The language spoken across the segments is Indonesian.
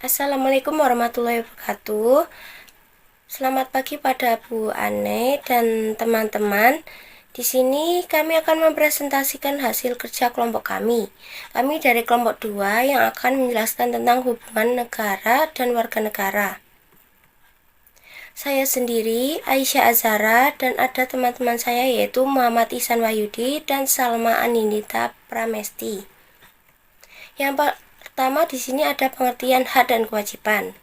Assalamualaikum warahmatullahi wabarakatuh. Selamat pagi pada Bu Ane dan teman-teman. Di sini kami akan mempresentasikan hasil kerja kelompok kami. Kami dari kelompok 2 yang akan menjelaskan tentang hubungan negara dan warga negara. Saya sendiri, Aisyah Azhara, dan ada teman-teman saya yaitu Muhammad Ihsan Wahyudi dan Salma Anindita Pramesti. Yang pertama di sini ada pengertian hak dan kewajiban.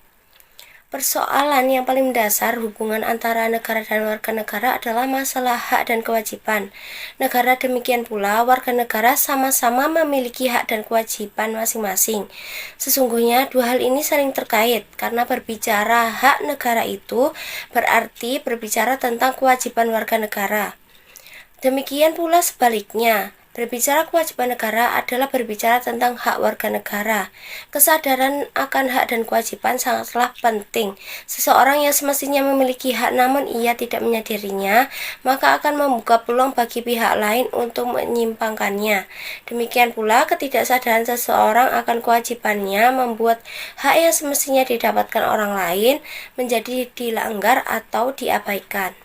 Persoalan yang paling mendasar hubungan antara negara dan warga negara adalah masalah hak dan kewajiban. Negara demikian pula warga negara sama-sama memiliki hak dan kewajiban masing-masing. Sesungguhnya dua hal ini saling terkait karena berbicara hak negara itu berarti berbicara tentang kewajiban warga negara. Demikian pula sebaliknya. Berbicara kewajiban negara adalah berbicara tentang hak warga negara. Kesadaran akan hak dan kewajiban sangatlah penting. Seseorang yang semestinya memiliki hak namun ia tidak menyadarinya, maka akan membuka peluang bagi pihak lain untuk menyimpangkannya. Demikian pula ketidaksadaran seseorang akan kewajibannya membuat hak yang semestinya didapatkan orang lain menjadi dilanggar atau diabaikan.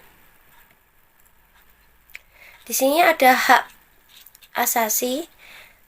Di sini ada hak asasi.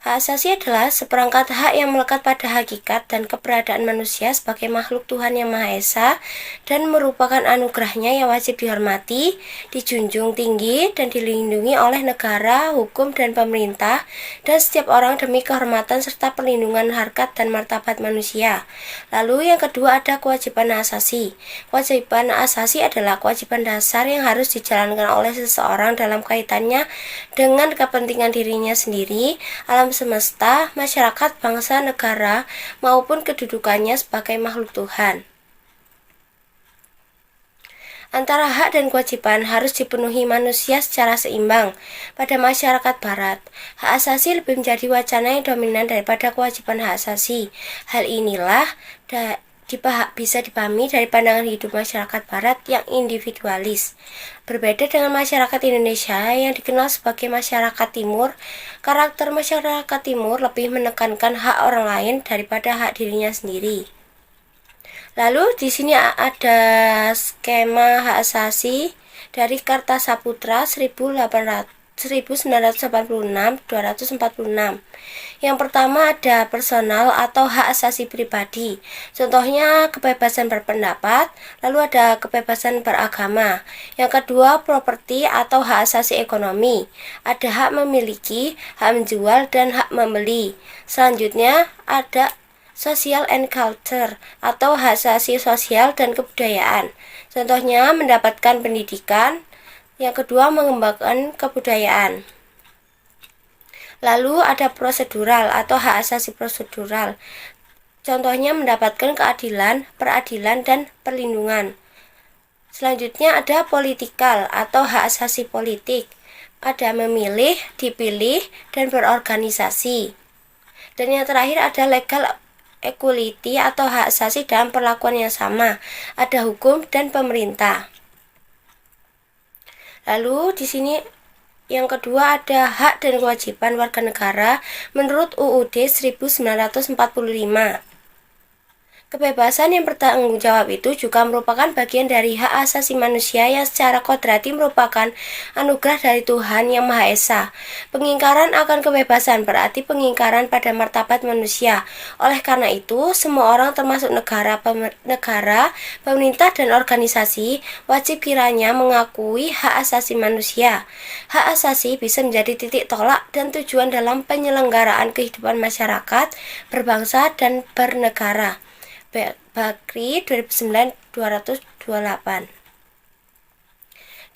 Hak asasi adalah seperangkat hak yang melekat pada hakikat dan keberadaan manusia sebagai makhluk Tuhan Yang Maha Esa dan merupakan anugerahnya yang wajib dihormati, dijunjung tinggi, dan dilindungi oleh negara, hukum, dan pemerintah, dan setiap orang demi kehormatan serta perlindungan harkat dan martabat manusia. Lalu yang kedua ada kewajiban asasi. Kewajiban asasi adalah kewajiban dasar yang harus dijalankan oleh seseorang dalam kaitannya dengan kepentingan dirinya sendiri, alam semesta, masyarakat, bangsa, negara, maupun kedudukannya sebagai makhluk Tuhan. Antara hak dan kewajiban harus dipenuhi manusia secara seimbang. Pada masyarakat barat, hak asasi lebih menjadi wacana yang dominan daripada kewajiban hak asasi. Hal inilah bisa dipahami dari pandangan hidup masyarakat barat yang individualis. Berbeda dengan masyarakat Indonesia yang dikenal sebagai masyarakat timur, karakter masyarakat timur lebih menekankan hak orang lain daripada hak dirinya sendiri. Lalu di sini ada skema hak asasi dari Kartasaputra 1986-246. Yang pertama ada personal atau hak asasi pribadi. Contohnya kebebasan berpendapat, lalu ada kebebasan beragama. Yang kedua properti atau hak asasi ekonomi. Ada hak memiliki, hak menjual, dan hak membeli. Selanjutnya ada social and culture atau hak asasi sosial dan kebudayaan. Contohnya mendapatkan pendidikan. Yang kedua mengembangkan kebudayaan. Lalu ada prosedural atau hak asasi prosedural. Contohnya mendapatkan keadilan, peradilan, dan perlindungan. Selanjutnya ada politikal atau hak asasi politik. Ada memilih, dipilih, dan berorganisasi. Dan yang terakhir ada legal equality atau hak asasi dalam perlakuan yang sama. Ada hukum dan pemerintah. Lalu di sini yang kedua ada hak dan kewajiban warga negara menurut UUD 1945. Kebebasan yang bertanggung jawab itu juga merupakan bagian dari hak asasi manusia yang secara kodrati merupakan anugerah dari Tuhan Yang Maha Esa. Pengingkaran akan kebebasan berarti pengingkaran pada martabat manusia. Oleh karena itu, semua orang termasuk negara, pemerintah, dan organisasi wajib kiranya mengakui hak asasi manusia. Hak asasi bisa menjadi titik tolak dan tujuan dalam penyelenggaraan kehidupan masyarakat, berbangsa, dan bernegara. Bakri 2009-228.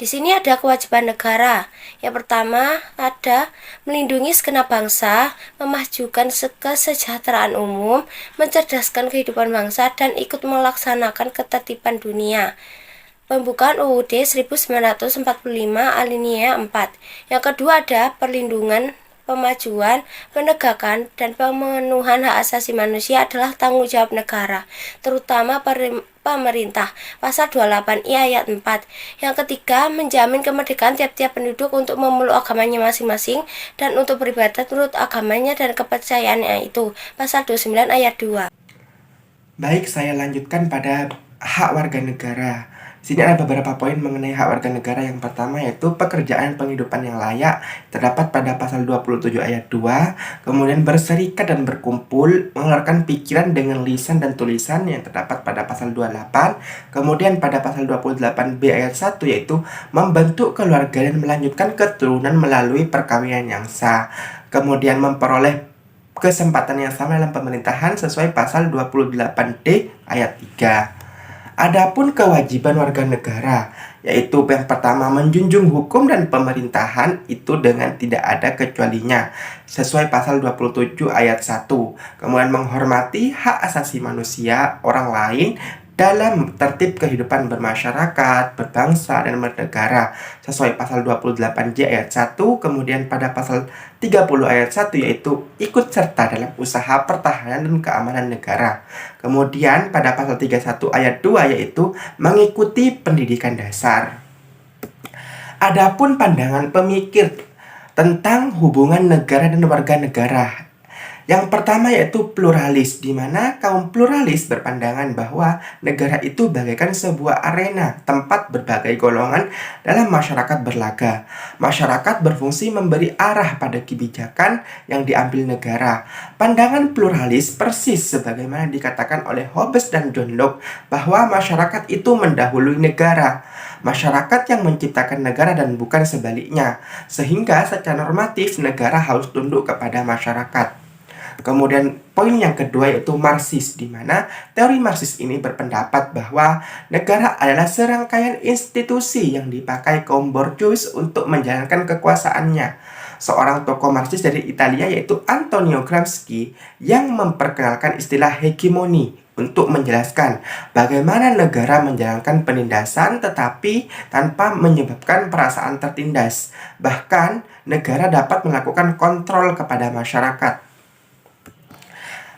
Di sini ada kewajiban negara. Yang pertama ada melindungi segenap bangsa, memajukan kesejahteraan umum, mencerdaskan kehidupan bangsa, dan ikut melaksanakan ketertiban dunia. Pembukaan UUD 1945 alinea 4. Yang kedua ada perlindungan, pemajuan, penegakan, dan pemenuhan hak asasi manusia adalah tanggung jawab negara, terutama pemerintah. Pasal 28I ayat 4. Yang ketiga, menjamin kemerdekaan tiap-tiap penduduk untuk memeluk agamanya masing-masing dan untuk beribadat menurut agamanya dan kepercayaannya itu. Pasal 29 ayat 2. Baik, saya lanjutkan pada hak warga negara. Di sini ada beberapa poin mengenai hak warga negara. Yang pertama yaitu pekerjaan penghidupan yang layak, terdapat pada pasal 27 ayat 2. Kemudian berserikat dan berkumpul, mengeluarkan pikiran dengan lisan dan tulisan yang terdapat pada pasal 28. Kemudian pada pasal 28B ayat 1 yaitu membentuk keluarga dan melanjutkan keturunan melalui perkawinan yang sah. Kemudian memperoleh kesempatan yang sama dalam pemerintahan sesuai pasal 28D ayat 3. Adapun kewajiban warga negara, yaitu yang pertama menjunjung hukum dan pemerintahan itu dengan tidak ada kecualinya, sesuai pasal 27 ayat 1. Kemudian menghormati hak asasi manusia orang lain dalam tertib kehidupan bermasyarakat, berbangsa, dan bernegara, sesuai pasal 28J ayat 1. Kemudian pada pasal 30 ayat 1 yaitu ikut serta dalam usaha pertahanan dan keamanan negara. Kemudian pada pasal 31 ayat 2 yaitu mengikuti pendidikan dasar. Adapun pandangan pemikir tentang hubungan negara dan warga negara. Yang pertama yaitu pluralis, di mana kaum pluralis berpandangan bahwa negara itu bagaikan sebuah arena tempat berbagai golongan dalam masyarakat berlaga. Masyarakat berfungsi memberi arah pada kebijakan yang diambil negara. Pandangan pluralis persis sebagaimana dikatakan oleh Hobbes dan John Locke bahwa masyarakat itu mendahului negara. Masyarakat yang menciptakan negara dan bukan sebaliknya, sehingga secara normatif negara harus tunduk kepada masyarakat. Kemudian poin yang kedua yaitu Marxis, di mana teori Marxis ini berpendapat bahwa negara adalah serangkaian institusi yang dipakai kaum borjuis untuk menjalankan kekuasaannya. Seorang tokoh Marxis dari Italia yaitu Antonio Gramsci yang memperkenalkan istilah hegemoni untuk menjelaskan bagaimana negara menjalankan penindasan tetapi tanpa menyebabkan perasaan tertindas. Bahkan negara dapat melakukan kontrol kepada masyarakat.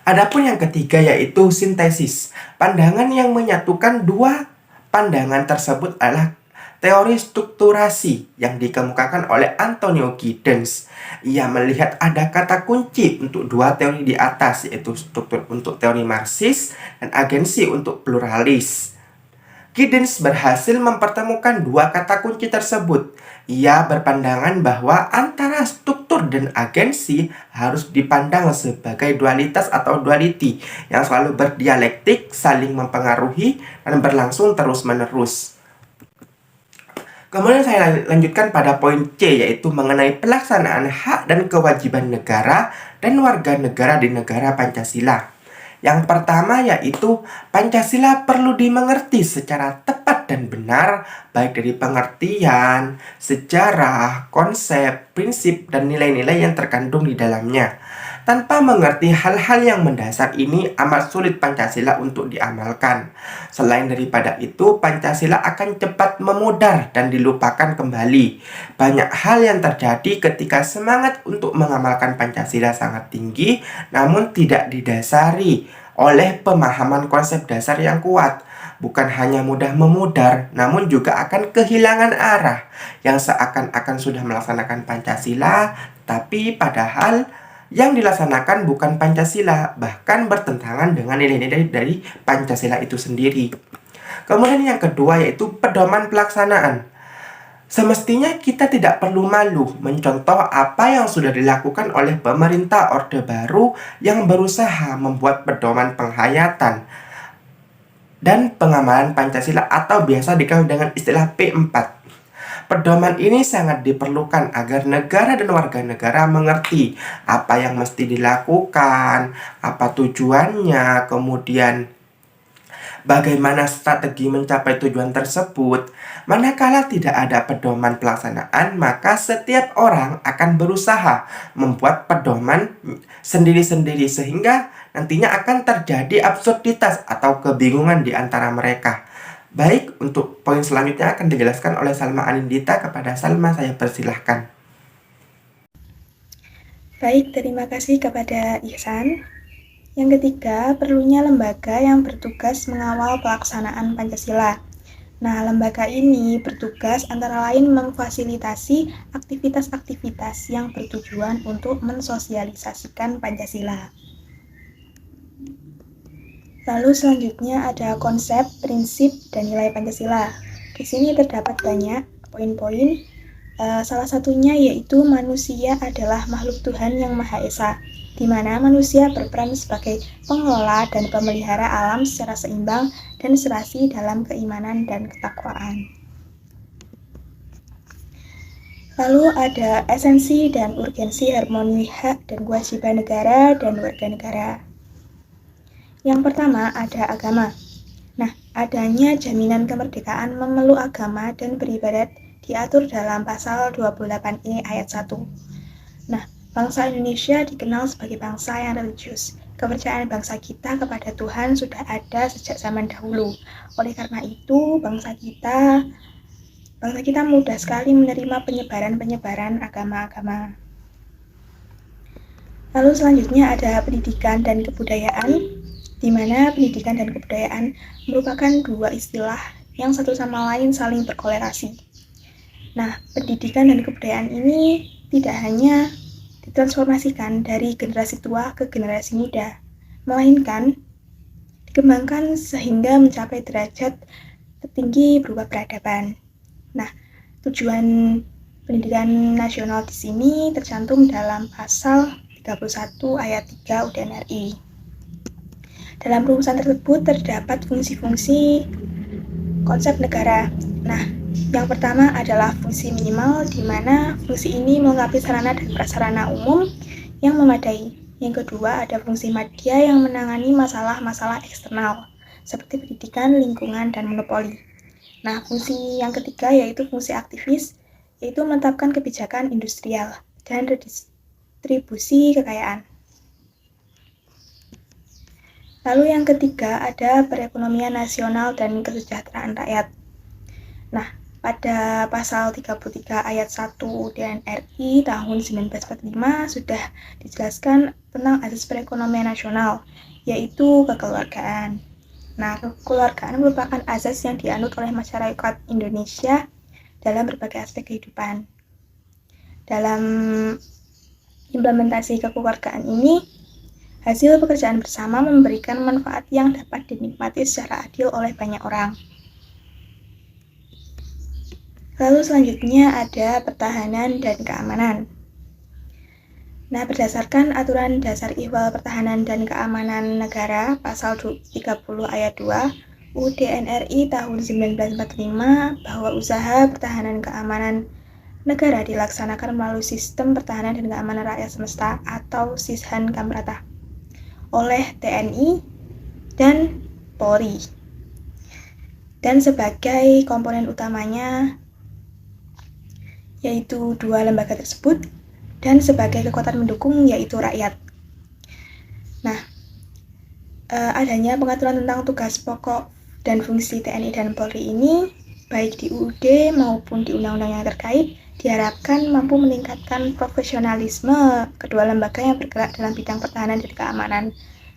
Adapun yang ketiga yaitu sintesis. Pandangan yang menyatukan dua pandangan tersebut adalah teori strukturasi yang dikemukakan oleh Antonio Giddens. Ia melihat ada kata kunci untuk dua teori di atas, yaitu struktur untuk teori Marxis dan agensi untuk pluralis. Giddens berhasil mempertemukan dua kata kunci tersebut. Ia berpandangan bahwa antara struktur dan agensi harus dipandang sebagai dualitas atau duality yang selalu berdialektik, saling mempengaruhi, dan berlangsung terus-menerus. Kemudian saya lanjutkan pada poin C, yaitu mengenai pelaksanaan hak dan kewajiban negara dan warga negara di negara Pancasila. Yang pertama yaitu Pancasila perlu dimengerti secara tepat dan benar, baik dari pengertian, sejarah, konsep, prinsip, dan nilai-nilai yang terkandung di dalamnya. Tanpa mengerti hal-hal yang mendasar ini amat sulit Pancasila untuk diamalkan. Selain daripada itu, Pancasila akan cepat memudar dan dilupakan kembali. Banyak hal yang terjadi ketika semangat untuk mengamalkan Pancasila sangat tinggi, namun tidak didasari oleh pemahaman konsep dasar yang kuat. Bukan hanya mudah memudar, namun juga akan kehilangan arah yang seakan-akan sudah melaksanakan Pancasila, tapi padahal yang dilaksanakan bukan Pancasila, bahkan bertentangan dengan nilai-nilai dari Pancasila itu sendiri. Kemudian yang kedua yaitu pedoman pelaksanaan. Semestinya kita tidak perlu malu mencontoh apa yang sudah dilakukan oleh pemerintah Orde Baru yang berusaha membuat pedoman penghayatan dan pengamalan Pancasila atau biasa dikenal dengan istilah P4. Pedoman ini sangat diperlukan agar negara dan warga negara mengerti apa yang mesti dilakukan, apa tujuannya, kemudian bagaimana strategi mencapai tujuan tersebut. Manakala tidak ada pedoman pelaksanaan, maka setiap orang akan berusaha membuat pedoman sendiri-sendiri sehingga nantinya akan terjadi absurditas atau kebingungan di antara mereka. Baik, untuk poin selanjutnya akan dijelaskan oleh Salma Anindita. Kepada Salma, saya persilahkan. Baik, terima kasih kepada Ihsan. Yang ketiga, perlunya lembaga yang bertugas mengawal pelaksanaan Pancasila. Nah, lembaga ini bertugas antara lain memfasilitasi aktivitas-aktivitas yang bertujuan untuk mensosialisasikan Pancasila. Lalu selanjutnya ada konsep, prinsip, dan nilai Pancasila. Di sini terdapat banyak poin-poin. Salah satunya yaitu manusia adalah makhluk Tuhan yang Maha Esa, di mana manusia berperan sebagai pengelola dan pemelihara alam secara seimbang dan serasi dalam keimanan dan ketakwaan. Lalu ada esensi dan urgensi harmoni hak dan kewajiban negara dan warga negara. Yang pertama ada agama. Nah, adanya jaminan kemerdekaan memeluk agama dan beribadat diatur dalam pasal 28E ayat 1. Nah, bangsa Indonesia dikenal sebagai bangsa yang religius. Kepercayaan bangsa kita kepada Tuhan sudah ada sejak zaman dahulu. Oleh karena itu, bangsa kita mudah sekali menerima penyebaran agama-agama. Lalu selanjutnya ada pendidikan dan kebudayaan, di mana pendidikan dan kebudayaan merupakan dua istilah yang satu sama lain saling berkolerasi. Nah, pendidikan dan kebudayaan ini tidak hanya ditransformasikan dari generasi tua ke generasi muda, melainkan dikembangkan sehingga mencapai derajat tertinggi berupa peradaban. Nah, tujuan pendidikan nasional di sini tercantum dalam pasal 31 ayat 3 UUD RI. Dalam rumusan tersebut terdapat fungsi-fungsi konsep negara. Nah, yang pertama adalah fungsi minimal, di mana fungsi ini melengkapi sarana dan prasarana umum yang memadai. Yang kedua ada fungsi madya yang menangani masalah-masalah eksternal, seperti pendidikan, lingkungan, dan monopoli. Nah, fungsi yang ketiga yaitu fungsi aktivis, yaitu menetapkan kebijakan industrial dan redistribusi kekayaan. Lalu yang ketiga ada perekonomian nasional dan kesejahteraan rakyat. Nah, pada pasal 33 ayat 1 UUD RI tahun 1945 sudah dijelaskan tentang asas perekonomian nasional, yaitu kekeluargaan. Nah, kekeluargaan merupakan asas yang dianut oleh masyarakat Indonesia dalam berbagai aspek kehidupan. Dalam implementasi kekeluargaan ini, hasil pekerjaan bersama memberikan manfaat yang dapat dinikmati secara adil oleh banyak orang. Lalu selanjutnya ada pertahanan dan keamanan. Nah, berdasarkan aturan dasar Ihwal Pertahanan dan Keamanan Negara pasal 30 ayat 2 UUD RI tahun 1945 bahwa usaha pertahanan keamanan negara dilaksanakan melalui sistem pertahanan dan keamanan rakyat semesta atau Sishan Kamprata oleh TNI dan Polri. Dan sebagai komponen utamanya yaitu dua lembaga tersebut, dan sebagai kekuatan mendukung yaitu rakyat. Nah, adanya pengaturan tentang tugas pokok dan fungsi TNI dan Polri ini, baik di UUD maupun di undang-undang yang terkait, diharapkan mampu meningkatkan profesionalisme kedua lembaga yang bergerak dalam bidang pertahanan dan keamanan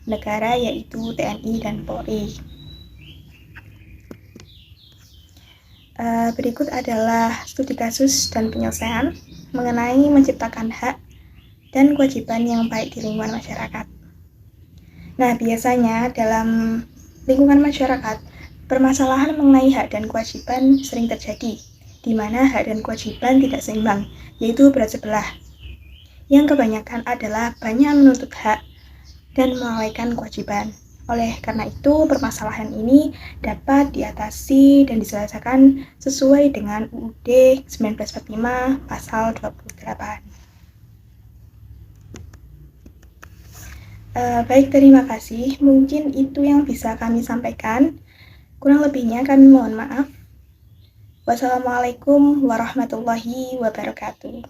negara, yaitu TNI dan Polri. Berikut adalah studi kasus dan penyelesaian mengenai menciptakan hak dan kewajiban yang baik di lingkungan masyarakat. Nah, biasanya dalam lingkungan masyarakat, permasalahan mengenai hak dan kewajiban sering terjadi, di mana hak dan kewajiban tidak seimbang, yaitu berat sebelah. Yang kebanyakan adalah banyak menuntut hak dan melalaikan kewajiban. Oleh karena itu, permasalahan ini dapat diatasi dan diselesaikan sesuai dengan UUD 1945 pasal 28. Baik, terima kasih. Mungkin itu yang bisa kami sampaikan. Kurang lebihnya kami mohon maaf. Wassalamualaikum warahmatullahi wabarakatuh.